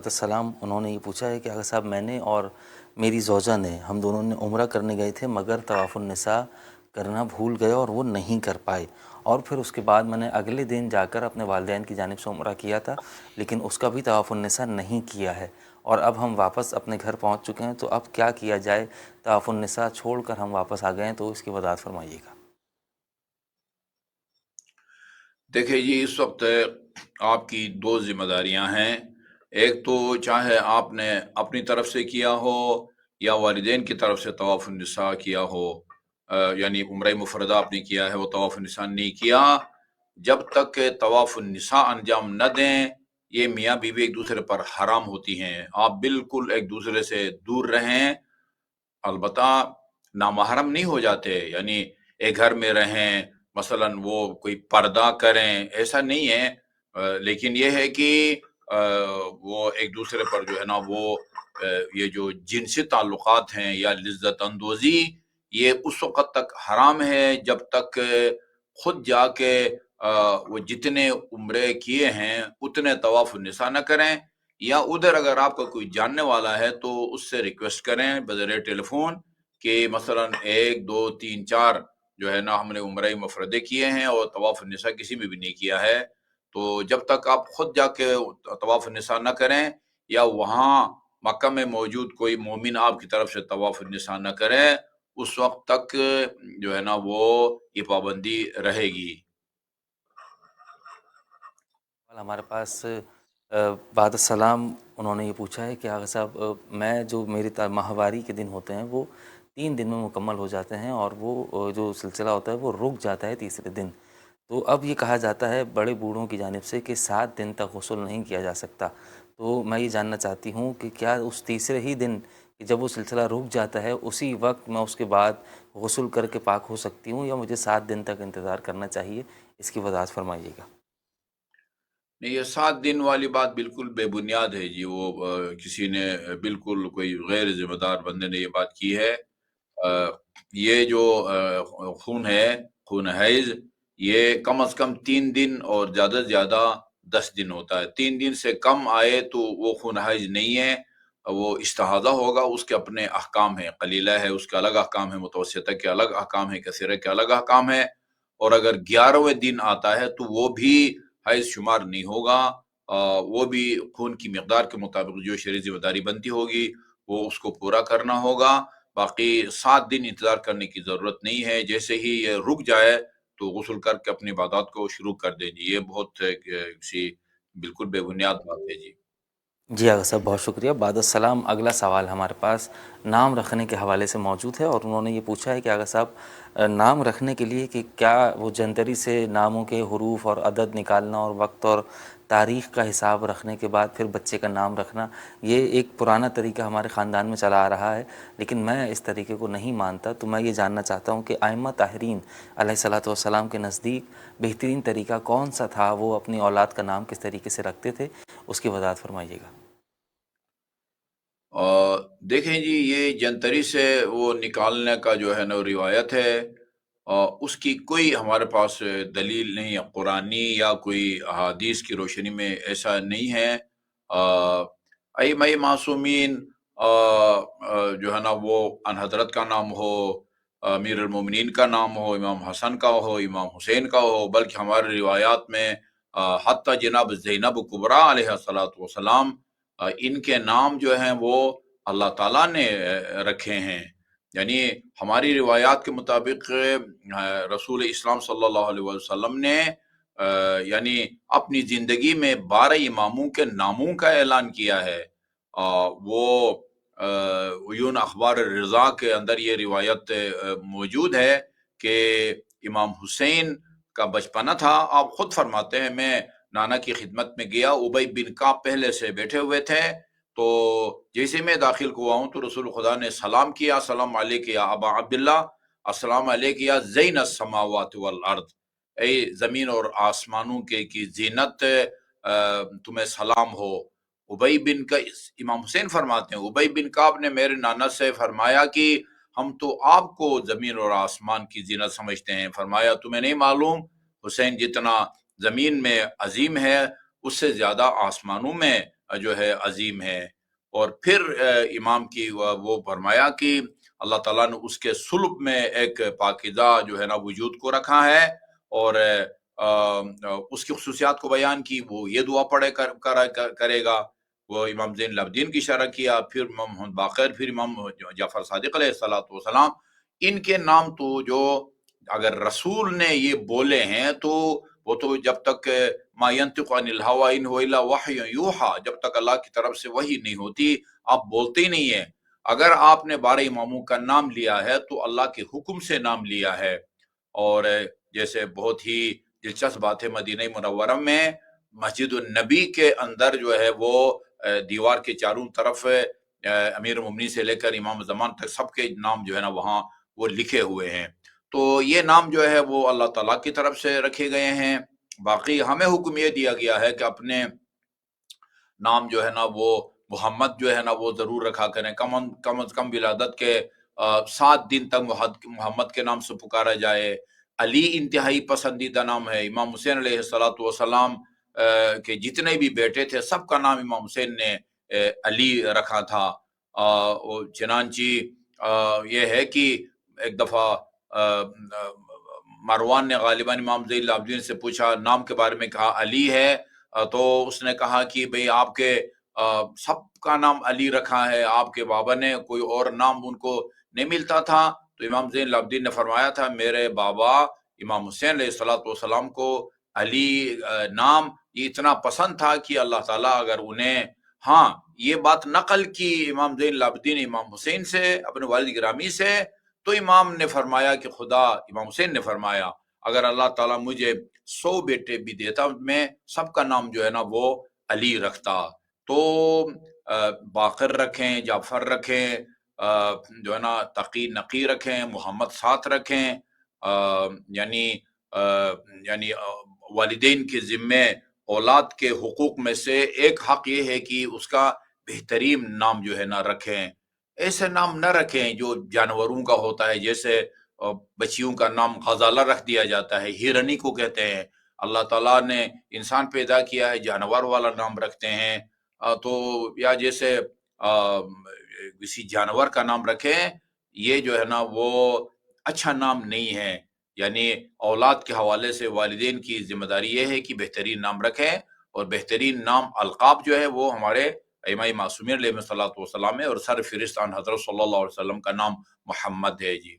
السلام انہوں نے یہ پوچھا ہے کہ اگر صاحب میں نے اور میری زوجہ نے ہم دونوں نے عمرہ کرنے گئے تھے مگر طواف النساء کرنا بھول گئے اور وہ نہیں کر پائے، اور پھر اس کے بعد میں نے اگلے دن جا کر اپنے والدین کی جانب سے عمرہ کیا تھا لیکن اس کا بھی طواف النساء نہیں کیا ہے، اور اب ہم واپس اپنے گھر پہنچ چکے ہیں، تو اب کیا کیا جائے؟ طواف النساء چھوڑ کر ہم واپس آ گئے ہیں، تو اس کی وضاحت فرمائیے گا۔ دیکھیں جی، اس وقت آپ کی دو ذمہ داریاں ہیں۔ ایک تو چاہے آپ نے اپنی طرف سے کیا ہو یا والدین کی طرف سے طواف النساء کیا ہو، یعنی عمرہ مفردہ آپ نے کیا ہے، وہ طواف النساء نہیں کیا، جب تک کہ طواف النساء انجام نہ دیں یہ میاں بیوی ایک دوسرے پر حرام ہوتی ہیں۔ آپ بالکل ایک دوسرے سے دور رہیں، البتہ نامحرم نہیں ہو جاتے، یعنی ایک گھر میں رہیں، مثلا وہ کوئی پردہ کریں، ایسا نہیں ہے، لیکن یہ ہے کہ وہ ایک دوسرے پر جو ہے نا وہ یہ جو جنسی تعلقات ہیں یا لذت اندوزی، یہ اس وقت تک حرام ہے جب تک خود جا کے وہ جتنے عمرے کیے ہیں اتنے طواف النساء نہ کریں، یا ادھر اگر آپ کا کوئی جاننے والا ہے تو اس سے ریکویسٹ کریں بذریعہ ٹیلی فون کہ مثلا 1 2 3 4 جو ہے نا ہم نے عمرہ مفردے کیے ہیں اور طواف النساء کسی میں بھی نہیں کیا ہے، تو جب تک آپ خود جا کے طواف النساء نہ کریں یا وہاں مکہ میں موجود کوئی مومن آپ کی طرف سے طواف النساء نہ کرے، اس وقت تک جو ہے نا وہ یہ پابندی رہے گی۔ ہمارے پاس بعد السلام انہوں نے یہ پوچھا ہے کہ آغا صاحب میں جو میری ماہواری کے دن ہوتے ہیں وہ 3 دن میں مکمل ہو جاتے ہیں، اور وہ جو سلسلہ ہوتا ہے وہ رک جاتا ہے تیسرے دن، تو اب یہ کہا جاتا ہے بڑے بوڑھوں کی جانب سے کہ 7 دن تک غسل نہیں کیا جا سکتا، تو میں یہ جاننا چاہتی ہوں کہ کیا اس تیسرے ہی دن جب وہ سلسلہ رک جاتا ہے اسی وقت میں اس کے بعد غسل کر کے پاک ہو سکتی ہوں، یا مجھے 7 دن تک انتظار کرنا چاہیے؟ اس کی وضاحت فرمائیے گا۔ نہیں، یہ 7 دن والی بات بالکل بے بنیاد ہے جی، وہ کسی نے بالکل کوئی غیر ذمہ دار بندے نے یہ بات کی ہے۔ یہ جو خون ہے، خون حیض، یہ کم از کم 3 دن اور زیادہ سے زیادہ 10 دن ہوتا ہے۔ 3 دن سے کم آئے تو وہ خون حیض نہیں ہے، وہ استحاضہ ہوگا، اس کے اپنے احکام ہیں، قلیلہ ہے اس کے الگ احکام ہیں، متوسطہ کے الگ احکام ہیں، کثیرہ کے الگ احکام ہیں، اور اگر 11ویں دن آتا ہے تو وہ بھی حیض شمار نہیں ہوگا، وہ بھی خون کی مقدار کے مطابق جو شرعی ذمہ داری بنتی ہوگی وہ اس کو پورا کرنا ہوگا۔ باقی 7 دن انتظار کرنے کی ضرورت نہیں ہے، جیسے ہی یہ رک جائے تو غسل کر کے اپنی عبادات کو شروع کر دیں جی، یہ بہت کسی بالکل بے بنیاد بات ہے جی۔ جی آغا صاحب بہت شکریہ۔ بعد السلام اگلا سوال ہمارے پاس نام رکھنے کے حوالے سے موجود ہے، اور انہوں نے یہ پوچھا ہے کہ آغا صاحب نام رکھنے کے لیے کہ کیا وہ جنتری سے ناموں کے حروف اور عدد نکالنا اور وقت اور تاریخ کا حساب رکھنے کے بعد پھر بچے کا نام رکھنا، یہ ایک پرانا طریقہ ہمارے خاندان میں چلا آ رہا ہے، لیکن میں اس طریقے کو نہیں مانتا، تو میں یہ جاننا چاہتا ہوں کہ ائمہ طاہرین علیہ الصلوۃ والسلام کے نزدیک بہترین طریقہ کون سا تھا، وہ اپنی اولاد کا نام کس طریقے سے رکھتے تھے، اس کی وضاحت فرمائیے گا۔ دیکھیں جی، یہ جنتری سے وہ نکالنے کا جو ہے نا روایت ہے، اس کی کوئی ہمارے پاس دلیل نہیں ہے قرآنی یا کوئی احادیث کی روشنی میں، ایسا نہیں ہے۔ ائمہ معصومین جو ہے نا وہ ان حضرت کا نام ہو، امیر المومنین کا نام ہو، امام حسن کا ہو، امام حسین کا ہو، بلکہ ہمارے روایات میں حتیٰ جناب زینب کبریٰ علیہ الصلوۃ والسلام، ان کے نام جو ہیں وہ اللہ تعالیٰ نے رکھے ہیں، یعنی ہماری روایات کے مطابق رسول اسلام صلی اللہ علیہ وسلم نے یعنی اپنی زندگی میں 12 اماموں کے ناموں کا اعلان کیا ہے۔ وہ عیون اخبار رضا کے اندر یہ روایت موجود ہے کہ امام حسین کا بچپنا تھا، آپ خود فرماتے ہیں میں نانا کی خدمت میں گیا، ابی بن کعب پہلے سے بیٹھے ہوئے تھے، تو جیسے میں داخل ہوا ہوں تو رسول خدا نے سلام کیا، السلام علیک یا ابا عبداللہ، السلام علیک یا زین السماوات والارض، اے زمین اور آسمانوں کے کی زینت، تمہیں سلام ہو۔ ابی بن کا امام حسین فرماتے ہیں ابی بن کعب نے میرے نانا سے فرمایا کہ ہم تو آپ کو زمین اور آسمان کی زینت سمجھتے ہیں، فرمایا تمہیں نہیں معلوم حسین جتنا زمین میں عظیم ہے اس سے زیادہ آسمانوں میں جو ہے عظیم ہے۔ اور پھر امام کی وہ فرمایا کہ اللہ تعالیٰ نے اس کے صلب میں ایک پاکیزہ جو ہے نا وجود کو رکھا ہے، اور اس کی خصوصیات کو بیان کی، وہ یہ دعا پڑھے کرے گا۔ وہ امام زین العابدین کی شرح کیا، پھر امام محمد باقر، پھر امام جعفر صادق علیہ السلام۔ ان کے نام تو جو اگر رسول نے یہ بولے ہیں تو وہ تو جب تک ما ینطق عن الہوی ان هو الا وحی یوحی، جب تک اللہ کی طرف سے وحی نہیں ہوتی آپ بولتے ہی نہیں ہیں۔ اگر آپ نے 12 اماموں کا نام لیا ہے تو اللہ کے حکم سے نام لیا ہے۔ اور جیسے بہت ہی دلچسپ بات ہے، مدینہ منورہ میں مسجد النبی کے اندر جو ہے وہ دیوار کے چاروں طرف امیر المومنین سے لے کر امام زمان تک سب کے نام جو ہے نا وہاں وہ لکھے ہوئے ہیں۔ تو یہ نام جو ہے وہ اللہ تعالیٰ کی طرف سے رکھے گئے ہیں۔ باقی ہمیں حکم یہ دیا گیا ہے کہ اپنے نام جو ہے نا وہ محمد جو ہے نا وہ ضرور رکھا کریں، کم از کم ولادت کے 7 دن تک محمد کے نام سے پکارا جائے۔ علی انتہائی پسندیدہ نام ہے۔ امام حسین علیہ السلام کے جتنے بھی بیٹے تھے سب کا نام امام حسین نے علی رکھا تھا۔ چنانچہ یہ ہے کہ ایک دفعہ مروان نے غالباً امام زین العابدین سے پوچھا، نام کے بارے میں، کہا علی ہے، تو اس نے کہا کہ بھئی آپ کے سب کا نام علی رکھا ہے، آپ کے بابا نے کوئی اور نام ان کو نہیں ملتا تھا؟ تو امام زین العابدین نے فرمایا تھا میرے بابا امام حسین علیہ السلام کو علی نام یہ اتنا پسند تھا کہ اللہ تعالیٰ اگر انہیں، ہاں یہ بات نقل کی امام زین العابدین امام حسین سے، اپنے والد گرامی سے، تو امام نے فرمایا کہ خدا، امام حسین نے فرمایا اگر اللہ تعالیٰ مجھے 100 بیٹے بھی دیتا میں سب کا نام جو ہے نا وہ علی رکھتا۔ تو باقر رکھیں، جعفر رکھیں، جو ہے نا تقی نقی رکھیں، محمد ساتھ رکھیں، یعنی والدین کے ذمے اولاد کے حقوق میں سے ایک حق یہ ہے کہ اس کا بہترین نام جو ہے نا رکھیں۔ ایسے نام نہ رکھیں جو جانوروں کا ہوتا ہے، جیسے بچیوں کا نام غزالہ رکھ دیا جاتا ہے، ہرنی کو کہتے ہیں۔ اللہ تعالیٰ نے انسان پیدا کیا ہے، جانور والا نام رکھتے ہیں۔ تو یا جیسے کسی جانور کا نام رکھیں، یہ جو ہے نا وہ اچھا نام نہیں ہے۔ یعنی اولاد کے حوالے سے والدین کی ذمہ داری یہ ہے کہ بہترین نام رکھیں، اور بہترین نام القاب جو ہے وہ ہمارے ائمہ معصومین علیہ الصلوۃ والسلام ہے، اور سر فہرست حضرت صلی اللہ علیہ وسلم کا نام محمد ہے۔ جی